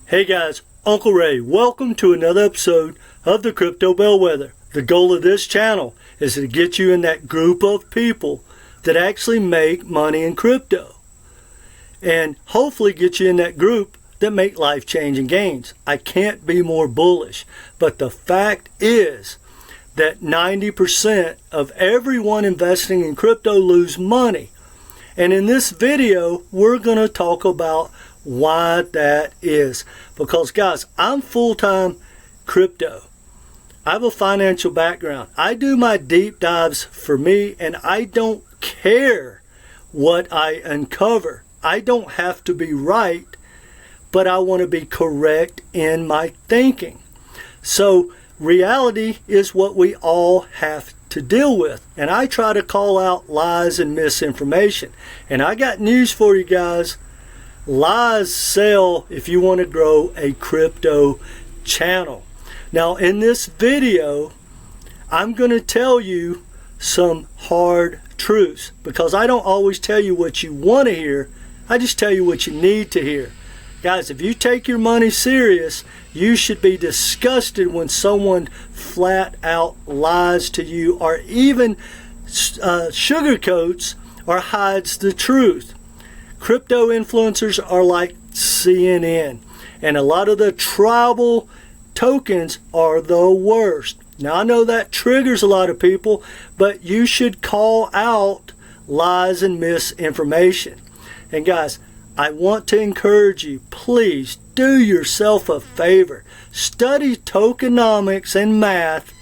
Hey guys, Uncle Ray, welcome to another episode of the Crypto Bellwether. The goal of this channel is to get you in that group of people that actually make money in crypto. And hopefully get you in that group that make life-changing gains. I can't be more bullish, but the fact is that 90% of everyone investing in crypto lose money. And in this video, we're going to talk about why that is. Because guys, I'm full-time crypto. I have a financial background. I do my deep dives for me, and I don't care what I uncover. I don't have to be right, but I want to be correct in my thinking. So reality is what we all have to deal with. And I try to call out lies and misinformation. And I got news for you guys. Lies sell if you want to grow a crypto channel. Now in this video, I'm going to tell you some hard truths, because I don't always tell you what you want to hear. I just tell you what you need to hear. Guys, if you take your money serious, you should be disgusted when someone flat out lies to you, or even sugarcoats or hides the truth. Crypto influencers are like CNN, and a lot of the tribal tokens are the worst. Now I know that triggers a lot of people, but you should call out lies and misinformation. And guys, I want to encourage you, please do yourself a favor. Study tokenomics and math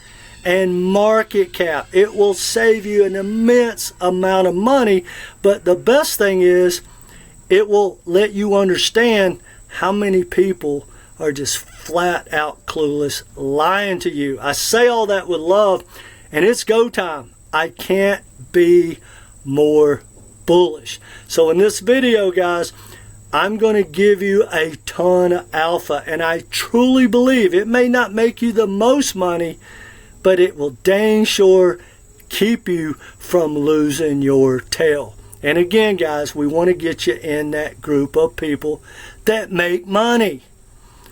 and market cap. It will save you an immense amount of money, but the best thing is it will let you understand how many people are just flat out clueless, lying to you. I say all that with love, and it's go time. I can't be more bullish. So in this video, guys, I'm going to give you a ton of alpha, and I truly believe it may not make you the most money, but it will dang sure keep you from losing your tail. And again, guys, we want to get you in that group of people that make money.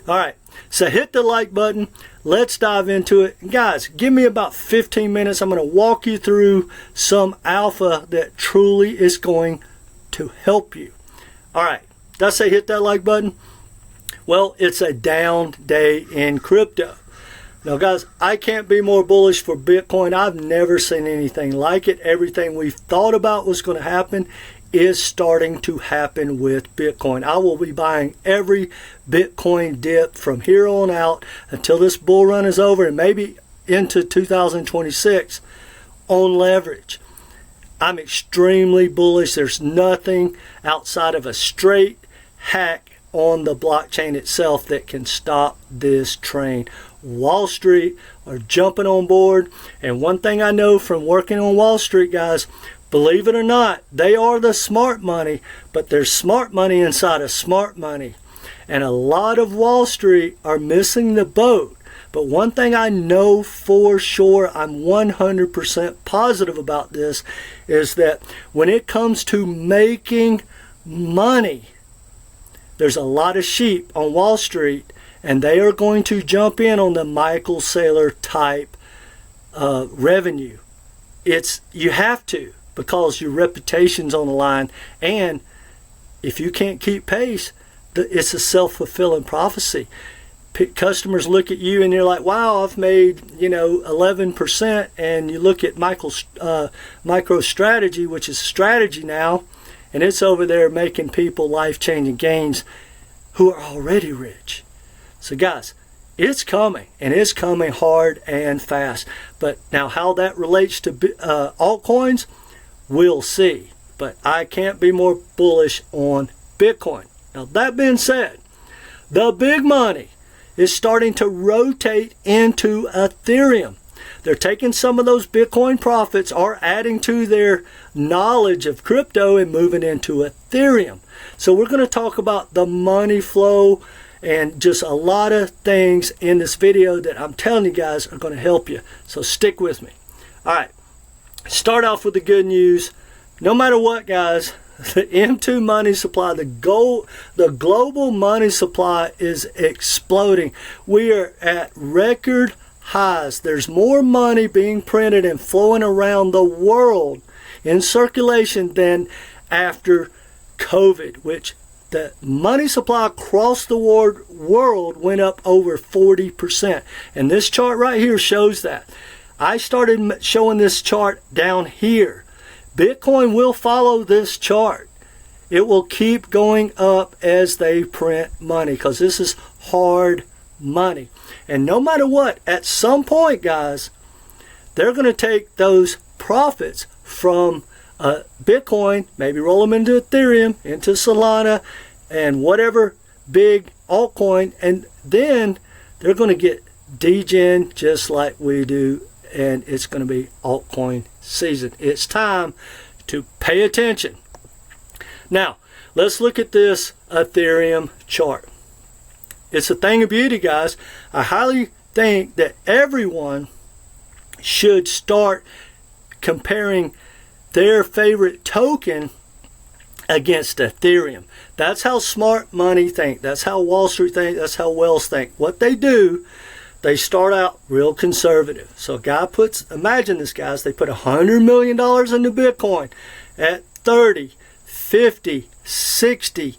All right, so hit the like button. Let's dive into it. Guys, give me about 15 minutes. I'm going to walk you through some alpha that truly is going to help you. All right, did I say hit that like button? Well, it's a down day in crypto. Now, guys, I can't be more bullish for Bitcoin. I've never seen anything like it. Everything we thought about was going to happen is starting to happen with Bitcoin. I will be buying every Bitcoin dip from here on out until this bull run is over, and maybe into 2026 on leverage. I'm extremely bullish. There's nothing outside of a straight hack on the blockchain itself that can stop this train. Wall Street are jumping on board, and one thing I know from working on Wall Street, guys, believe it or not, they are the smart money, but there's smart money inside of smart money, and a lot of Wall Street are missing the boat. But one thing I know for sure, I'm 100% positive about this, is that when it comes to making money, there's a lot of sheep on Wall Street, and they are going to jump in on the Michael Saylor type revenue. You have to, because your reputation's on the line, and if you can't keep pace, it's a self-fulfilling prophecy. Customers look at you and you're like, wow, I've made 11%, and you look at MicroStrategy, which is strategy now, and it's over there making people life-changing gains who are already rich. So guys, it's coming, and it's coming hard and fast. But now how that relates to altcoins, we'll see. But I can't be more bullish on Bitcoin. Now that being said, the big money is starting to rotate into Ethereum. They're taking some of those Bitcoin profits, are adding to their knowledge of crypto and moving into Ethereum. So we're going to talk about the money flow and just a lot of things in this video that I'm telling you guys are going to help you. So stick with me. All right, start off with the good news. No matter what, guys, the M2 money supply, the global money supply is exploding. We are at record highs. There's more money being printed and flowing around the world in circulation than after COVID, which the money supply across the world went up over 40%. And this chart right here shows that. I started showing this chart down here. Bitcoin will follow this chart. It will keep going up as they print money, because this is hard money. And no matter what, at some point, guys, they're going to take those profits from Bitcoin, maybe roll them into Ethereum, into Solana, and whatever big altcoin, and then they're going to get degen just like we do, and it's going to be altcoin season. It's time to pay attention. Now, let's look at this Ethereum chart. It's a thing of beauty, guys. I highly think that everyone should start comparing their favorite token against Ethereum. That's how smart money think. That's how Wall Street think. That's how Wells think. What they do, they start out real conservative. So a guy imagine this, guys, they put $100 million into Bitcoin at 30, 50, 60,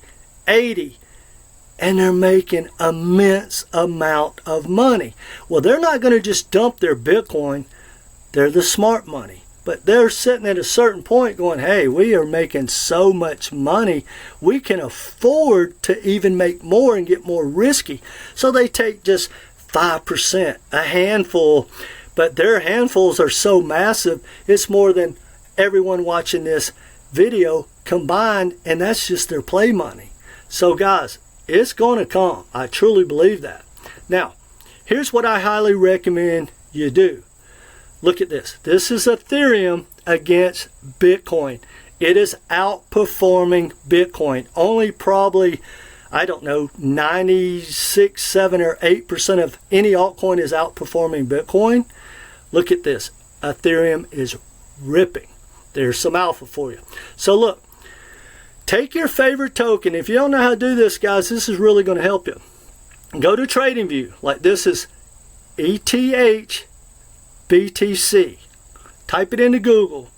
80, and they're making immense amount of money. Well, they're not going to just dump their Bitcoin. They're the smart money. But they're sitting at a certain point going, hey, we are making so much money, we can afford to even make more and get more risky. So they take just 5%, a handful, but their handfuls are so massive, it's more than everyone watching this video combined, and that's just their play money. So guys, it's going to come. I truly believe that. Now, here's what I highly recommend you do. Look at this. This is Ethereum against Bitcoin. It is outperforming Bitcoin. Only probably, I don't know, 96, 7, or 8% of any altcoin is outperforming Bitcoin. Look at this. Ethereum is ripping. There's some alpha for you. So look, take your favorite token. If you don't know how to do this, guys, this is really going to help you. Go to TradingView. Like this is ETH BTC. Type it into Google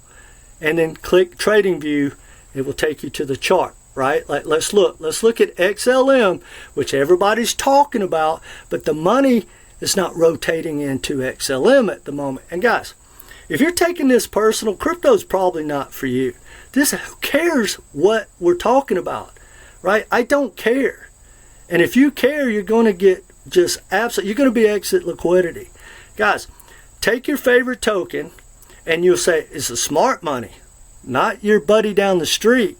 and then click TradingView. It will take you to the chart, right? Like let's look at XLM, which everybody's talking about, but the money is not rotating into XLM at the moment. And guys, if you're taking this personal, crypto's probably not for you. Who cares what we're talking about, right? I don't care. And if you care, you're going to get just you're going to be exit liquidity. Guys, take your favorite token and you'll say, it's the smart money, not your buddy down the street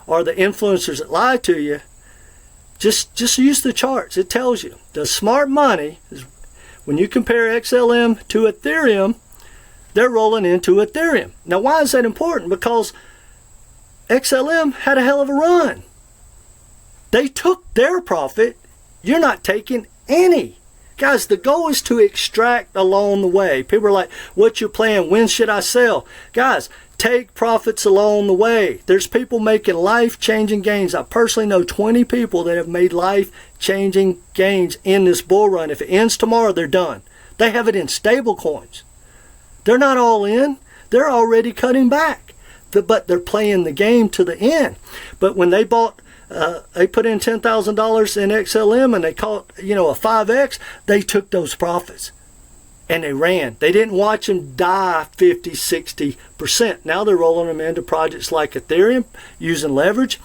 or the influencers that lie to you. Just use the charts. It tells you. The smart money is when you compare XLM to Ethereum, they're rolling into Ethereum. Now, why is that important? Because XLM had a hell of a run. They took their profit. You're not taking any. Guys, the goal is to extract along the way. People are like, what's your plan? When should I sell? Guys, take profits along the way. There's people making life-changing gains. I personally know 20 people that have made life-changing gains in this bull run. If it ends tomorrow, they're done. They have it in stable coins. They're not all in. They're already cutting back. But they're playing the game to the end. But when they bought they put in $10,000 in XLM and they caught, a 5X, they took those profits and they ran. They didn't watch them die 50, 60%. Now they're rolling them into projects like Ethereum using leverage.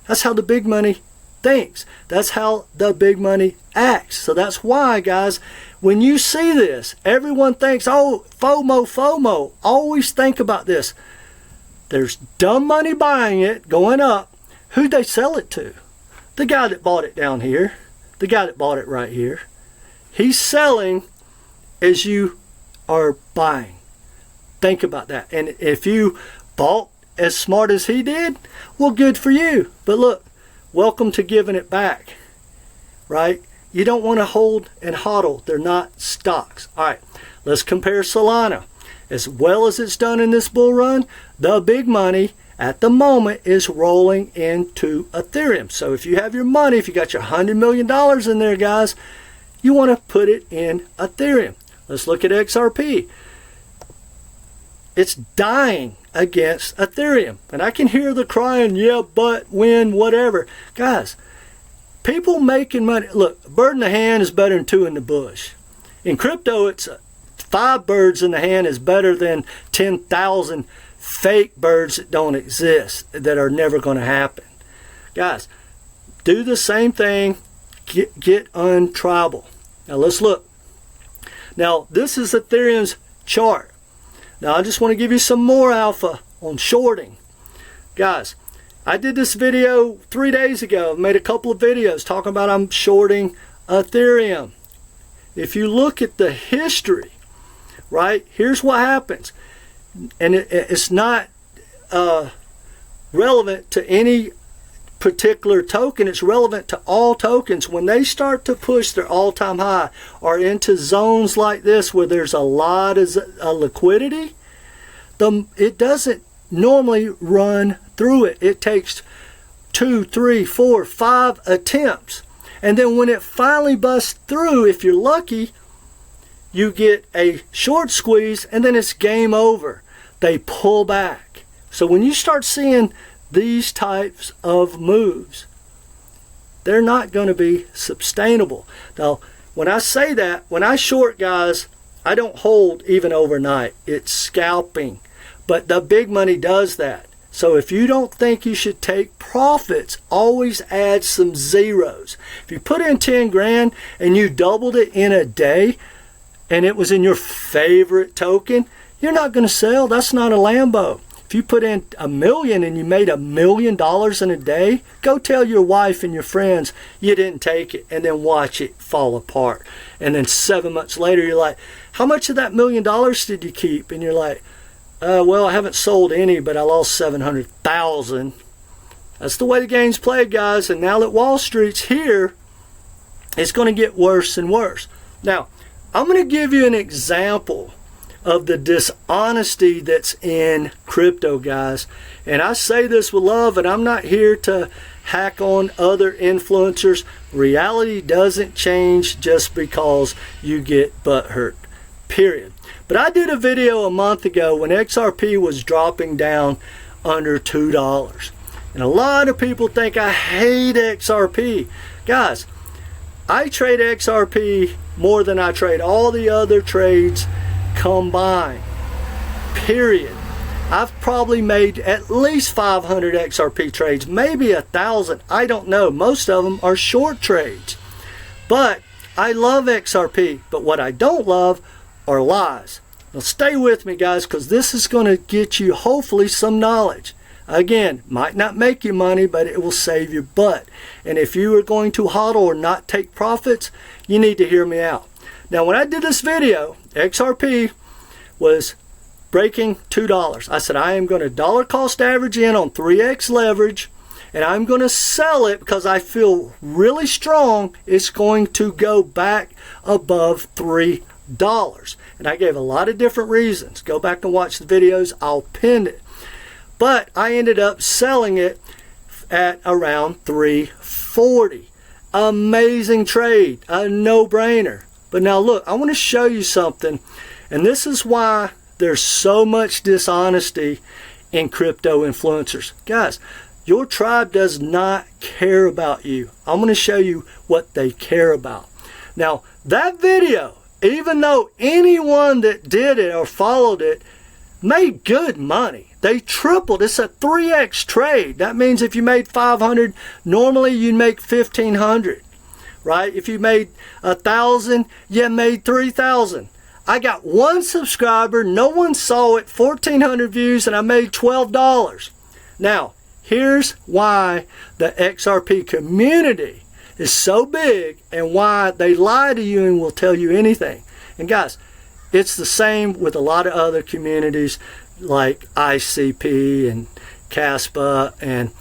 That's how the big money thinks. That's how the big money acts. So that's why, guys, when you see this, everyone thinks, oh, FOMO. Always think about this. There's dumb money buying it, going up. Who'd they sell it to? The guy that bought it down here. The guy that bought it right here. He's selling as you are buying. Think about that. And if you bought as smart as he did, well, good for you. But look, welcome to giving it back, right? You don't want to hold and hodl. They're not stocks. All right, let's compare Solana. As well as it's done in this bull run, the big money at the moment is rolling into Ethereum. So if you have your money, if you got your $100 million in there, guys, you want to put it in Ethereum. Let's look at XRP. It's dying against Ethereum. And I can hear the crying, yeah, but, when, whatever. Guys, people making money. Look, a bird in the hand is better than two in the bush. In crypto, it's 5 birds in the hand is better than 10,000 fake birds that don't exist, that are never going to happen. Guys, do the same thing. Get untribal. Now let's look. Now this is Ethereum's chart. Now I just want to give you some more alpha on shorting. Guys, I did this video 3 days ago. I've made a couple of videos talking about I'm shorting Ethereum. If you look at the history, right, here's what happens. And it's not relevant to any particular token. It's relevant to all tokens. When they start to push their all-time high or into zones like this where there's a lot of liquidity, it doesn't normally run through it. It takes 2, 3, 4, 5 attempts. And then when it finally busts through, if you're lucky, you get a short squeeze and then it's game over. They pull back. So when you start seeing these types of moves, they're not going to be sustainable. Now, when I say that, when I short, guys, I don't hold even overnight. It's scalping. But the big money does that. So if you don't think you should take profits, always add some zeros. If you put in 10 grand and you doubled it in a day and it was in your favorite token, you're not going to sell. That's not a Lambo. If you put in $1 million and you made $1 million in a day, go tell your wife and your friends you didn't take it, and then watch it fall apart. And then 7 months later, you're like, how much of that $1 million did you keep? And you're like, well, I haven't sold any, but I lost 700,000. That's the way the game's played, guys. And now that Wall Street's here, it's going to get worse and worse. Now, I'm going to give you an example of the dishonesty that's in crypto, guys. And I say this with love, and I'm not here to hack on other influencers. Reality doesn't change just because you get butthurt, period. But I did a video a month ago when XRP was dropping down under $2. And a lot of people think I hate XRP. Guys, I trade XRP more than I trade all the other trades combined, period. I've probably made at least 500 XRP trades, maybe 1,000. I don't know. Most of them are short trades. But I love XRP. But what I don't love are lies. Now stay with me, guys, because this is going to get you hopefully some knowledge. Again, might not make you money, but it will save your butt. And if you are going to hodl or not take profits, you need to hear me out. Now, when I did this video, XRP was breaking $2. I said, I am going to dollar cost average in on 3x leverage, and I'm going to sell it because I feel really strong it's going to go back above $3. And I gave a lot of different reasons. Go back and watch the videos. I'll pin it. But I ended up selling it at around $3.40. Amazing trade. A no-brainer. But now look, I want to show you something. And this is why there's so much dishonesty in crypto influencers. Guys, your tribe does not care about you. I'm going to show you what they care about. Now, that video, even though anyone that did it or followed it made good money. They tripled. It's a 3x trade. That means if you made 500, normally you'd make 1,500, right? If you made 1,000, you made 3,000. I got one subscriber, no one saw it, 1,400 views, and I made $12. Now, here's why the XRP community is so big and why they lie to you and will tell you anything. And guys, it's the same with a lot of other communities like ICP and CASPA and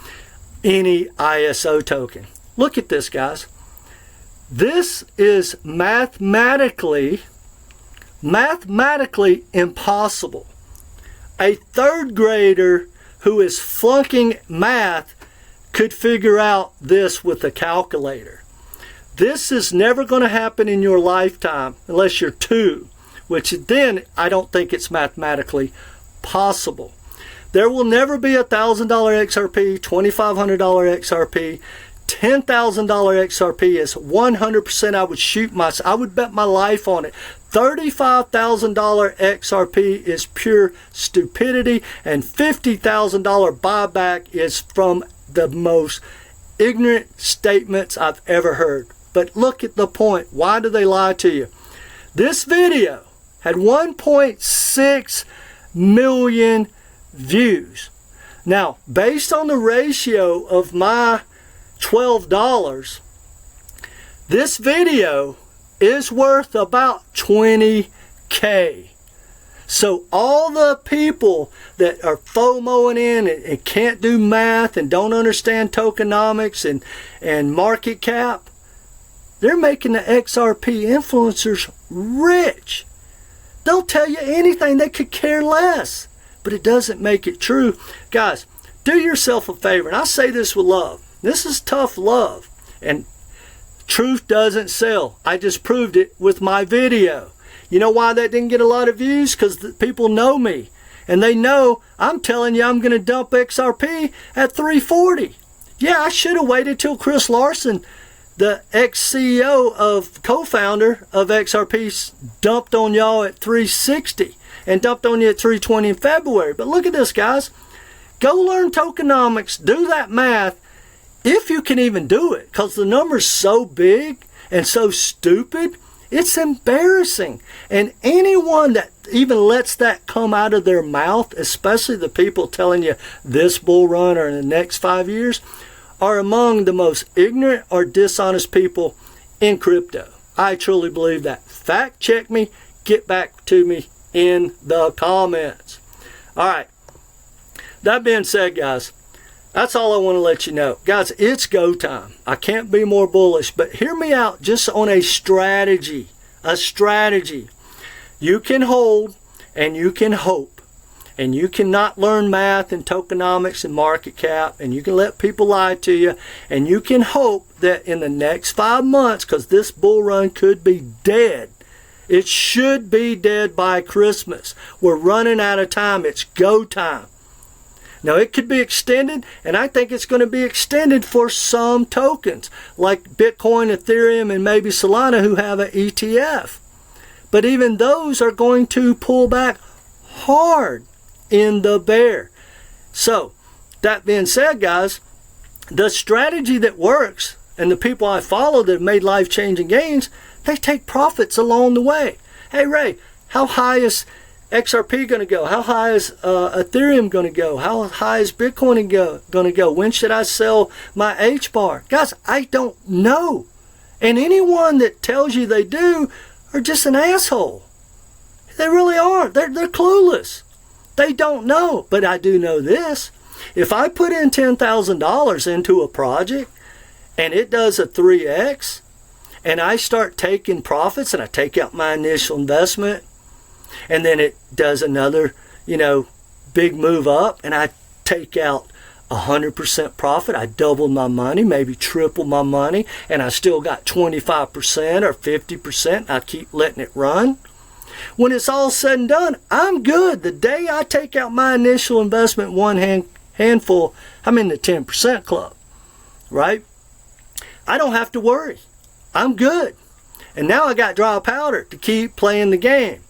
any ISO token. Look at this, guys. This is mathematically impossible. A third grader who is flunking math could figure out this with a calculator. This is never going to happen in your lifetime unless you're 2, which then I don't think it's mathematically possible. There will never be $1,000 XRP, $2,500 XRP, $10,000 XRP is 100%. I would bet my life on it. $35,000 XRP is pure stupidity, and $50,000 buyback is from the most ignorant statements I've ever heard. But look at the point. Why do they lie to you? This video had 1.6 million views. Now, based on the ratio of my $12, this video is worth about $20K. So all the people that are FOMOing in and can't do math and don't understand tokenomics and market cap, they're making the XRP influencers rich. They'll tell you anything. They could care less. But it doesn't make it true. Guys, do yourself a favor. And I say this with love. This is tough love. And truth doesn't sell. I just proved it with my video. You know why that didn't get a lot of views? Because people know me. And they know I'm telling you I'm going to dump XRP at 340. Yeah, I should have waited till Chris Larson, the ex-CEO of co-founder of XRP, dumped on y'all at 360 and dumped on you at 320 in February. But look at this, guys. Go learn tokenomics. Do that math if you can even do it, because the number's so big and so stupid. It's embarrassing. And anyone that even lets that come out of their mouth, especially the people telling you this bull run or in the next 5 years, are among the most ignorant or dishonest people in crypto. I truly believe that. Fact check me. Get back to me in the comments. All right. That being said, guys, that's all I want to let you know. Guys, it's go time. I can't be more bullish, but hear me out just on a strategy. A strategy. You can hold and you can hope. And you cannot learn math and tokenomics and market cap, and you can let people lie to you, and you can hope that in the next 5 months, because this bull run could be dead. It should be dead by Christmas. We're running out of time. It's go time. Now, it could be extended, and I think it's going to be extended for some tokens, like Bitcoin, Ethereum, and maybe Solana, who have an ETF. But even those are going to pull back hard in the bear. So, that being said, guys, the strategy that works, and the people I follow that have made life-changing gains, they take profits along the way. Hey, Ray, how high is XRP going to go? How high is Ethereum going to go? How high is Bitcoin going to go? When should I sell my H-bar? Guys, I don't know. And anyone that tells you they do are just an asshole. They really are. They're clueless. They don't know. But I do know this. If I put in $10,000 into a project and it does a 3x, and I start taking profits and I take out my initial investment, and then it does another, big move up, and I take out 100% profit. I doubled my money, maybe triple my money, and I still got 25% or 50%. I keep letting it run. When it's all said and done, I'm good. The day I take out my initial investment, one handful, I'm in the 10% club, right? I don't have to worry. I'm good. And now I got dry powder to keep playing the game.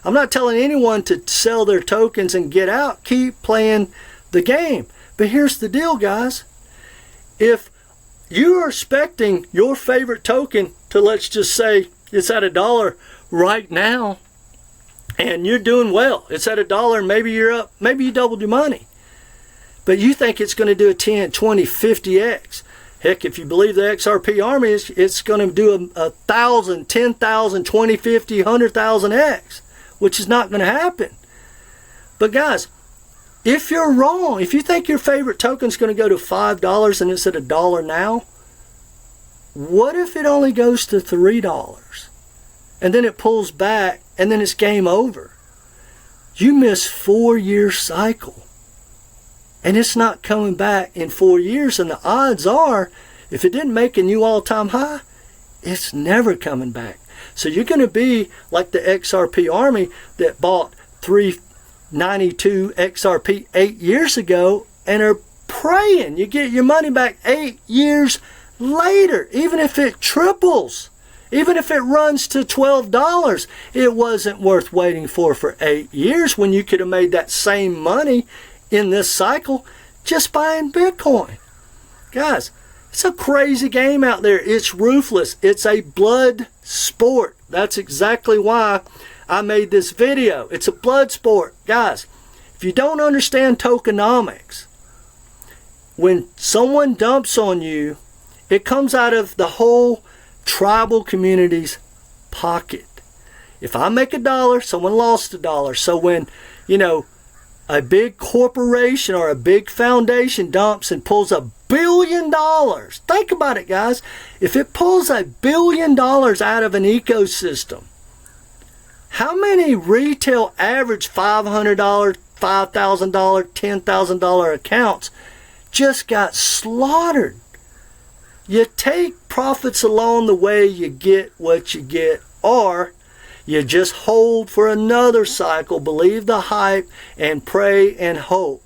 I'm not telling anyone to sell their tokens and get out. Keep playing the game. But here's the deal, guys. If you are expecting your favorite token to, let's just say, it's at $1 right now, and you're doing well. It's at $1 and maybe you're up, maybe you doubled your money. But you think it's going to do a 10, 20, 50x. Heck, if you believe the XRP army, it's going to do 1,000, 10,000, 20, 50, 100,000x, which is not going to happen. But guys, if you're wrong, if you think your favorite token is going to go to $5 and it's at $1 now, what if it only goes to $3 and then it pulls back and then it's game over? You miss 4-year cycle. and it's not coming back in 4 years. And the odds are, if it didn't make a new all-time high, it's never coming back. So you're going to be like the XRP army that bought 392 XRP 8 years ago and are praying you get your money back 8 years later. Even if it triples, even if it runs to $12, it wasn't worth waiting for 8 years when you could have made that same money in this cycle just buying Bitcoin. Guys, it's a crazy game out there. It's ruthless. It's a blood sport. That's exactly why I made this video. It's a blood sport. Guys, if you don't understand tokenomics, when someone dumps on you, it comes out of the whole tribal community's pocket. If I make $1, someone lost $1. So when, a big corporation or a big foundation dumps and pulls $1 billion, think about it, guys. If it pulls $1 billion out of an ecosystem, how many retail average $500, $5,000, $10,000 accounts just got slaughtered? You take profits along the way, you get what you get, or you just hold for another cycle, believe the hype, and pray and hope.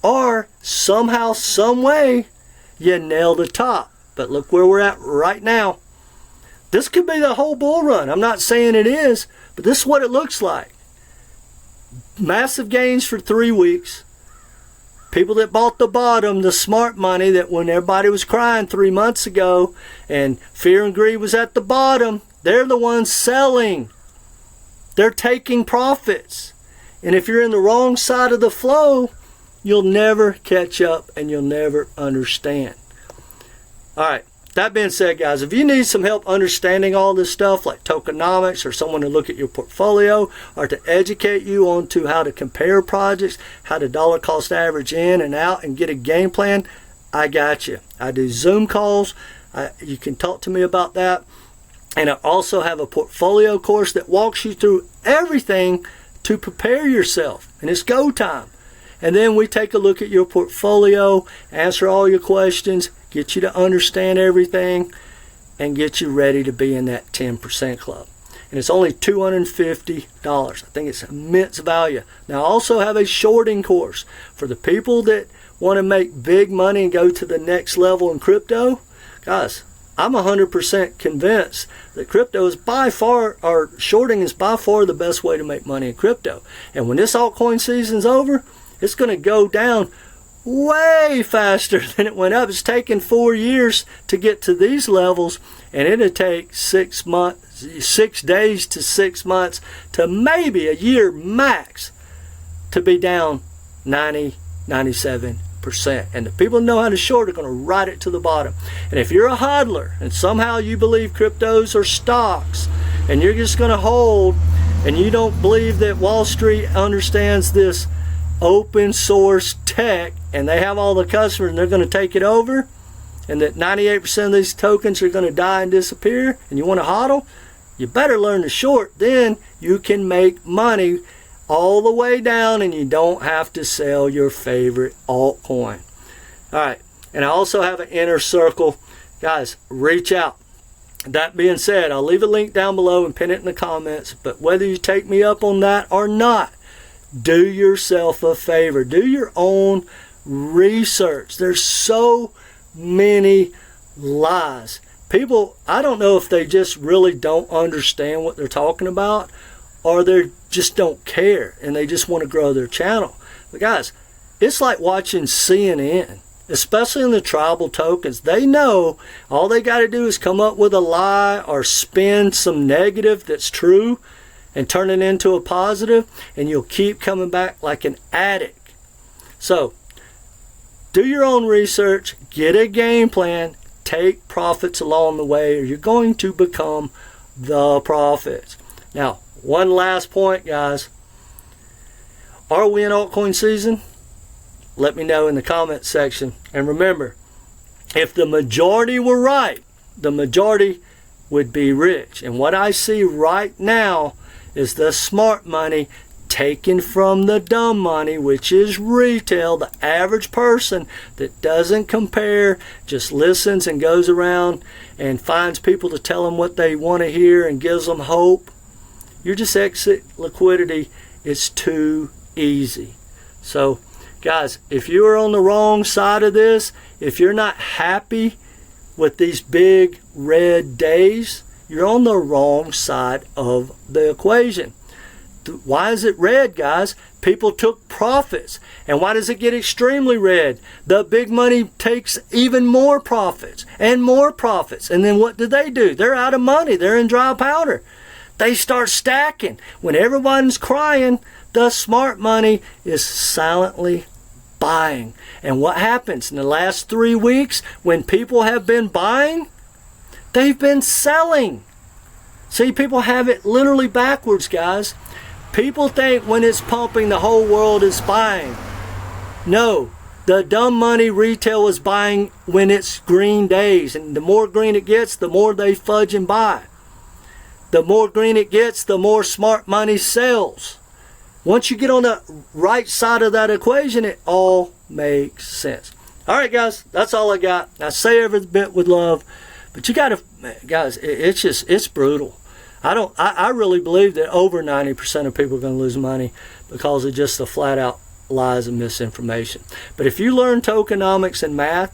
Or somehow, some way, you nail the top. But look where we're at right now. This could be the whole bull run. I'm not saying it is, but this is what it looks like. Massive gains for 3 weeks. People that bought the bottom, the smart money, that when everybody was crying 3 months ago and fear and greed was at the bottom, they're the ones selling. They're taking profits. And if you're in the wrong side of the flow, you'll never catch up and you'll never understand. All right. That being said, guys, if you need some help understanding all this stuff like tokenomics, or someone to look at your portfolio, or to educate you on to how to compare projects, how to dollar cost average in and out and get a game plan, I got you. I do Zoom calls. You can talk to me about that. And I also have a portfolio course that walks you through everything to prepare yourself. And it's go time. And then we take a look at your portfolio, answer all your questions, get you to understand everything, and get you ready to be in that 10% club. And it's only $250. I think it's immense value. Now, I also have a shorting course for the people that want to make big money and go to the next level in crypto. Guys, I'm 100% convinced that crypto is by far, or shorting is by far the best way to make money in crypto. And when this altcoin season's over, it's going to go down way faster than it went up. It's taken 4 years to get to these levels, and it'll take 6 days to 6 months to maybe a year max to be down 97%. And the people who know how to short are going to ride it to the bottom. And if you're a hodler and somehow you believe cryptos are stocks and you're just going to hold, and you don't believe that Wall Street understands this open source tech and they have all the customers and they're going to take it over, and that 98% of these tokens are going to die and disappear, and you want to hodl, you better learn to short. Then you can make money all the way down and you don't have to sell your favorite altcoin. All right. And I also have an inner circle. Guys, reach out. That being said, I'll leave a link down below and pin it in the comments. But whether you take me up on that or not, do yourself a favor. Do your own research. There's so many lies. People, I don't know if they just really don't understand what they're talking about, or they just don't care and they just want to grow their channel. But guys, it's like watching CNN, especially in the tribal tokens. They know all they got to do is come up with a lie or spin some negative that's true and turn it into a positive, and you'll keep coming back like an addict. So do your own research, get a game plan, take profits along the way, or you're going to become the prophets. Now, one last point, guys. Are we in altcoin season? Let me know in the comments section. And remember, if the majority were right, the majority would be rich. And what I see right now is the smart money taken from the dumb money, which is retail, the average person that doesn't compare, just listens and goes around and finds people to tell them what they want to hear and gives them hope. You're just exit liquidity. It's too easy. So, guys, if you are on the wrong side of this, if you're not happy with these big red days, you're on the wrong side of the equation. Why is it red, guys? People took profits. And why does it get extremely red? The big money takes even more profits and more profits. And then what do? They're out of money. They're in dry powder. They start stacking. When everyone's crying, the smart money is silently buying. And what happens in the last 3 weeks when people have been buying? They've been selling. See, people have it literally backwards, guys. People think when it's pumping, the whole world is buying. No, the dumb money retail is buying when it's green days. And the more green it gets, the more they fudge and buy. The more green it gets, the more smart money sells. Once you get on the right side of that equation, it all makes sense. All right, guys, that's all I got. I say every bit with love, but you got to, guys, it's brutal. I really believe that over 90% of people are going to lose money because of just the flat out lies and misinformation. But if you learn tokenomics and math,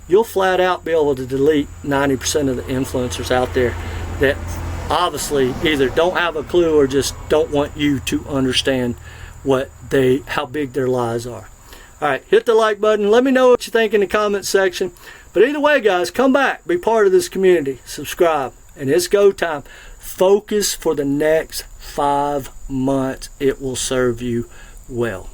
you'll flat out be able to delete 90% of the influencers out there that obviously either don't have a clue or just don't want you to understand how big their lies are. All right, hit the like button. Let me know what you think in the comment section. But either way, guys, come back, be part of this community, subscribe, and it's go time. Focus for the next 5 months. It will serve you well.